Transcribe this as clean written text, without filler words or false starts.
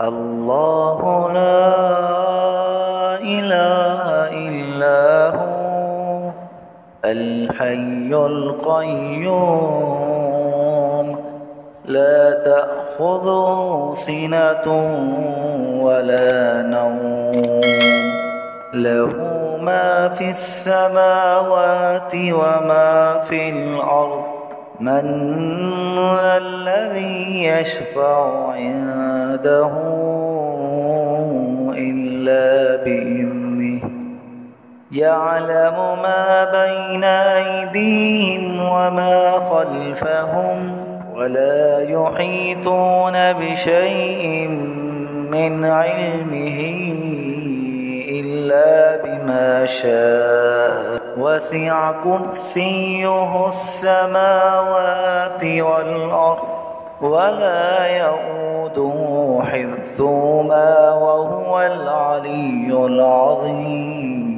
الله لا إله إلا هو الحي القيوم لا تأخذه سنة ولا نوم له ما في السماوات وما في الأرض من ذا الذي يشفع عنده إلا بإذنه يعلم ما بين أيديهم وما خلفهم ولا يحيطون بشيء من علمه إلا بما شاء وسع كرسيه السماوات والأرض ولا يئوده حفظهما وهو العلي العظيم.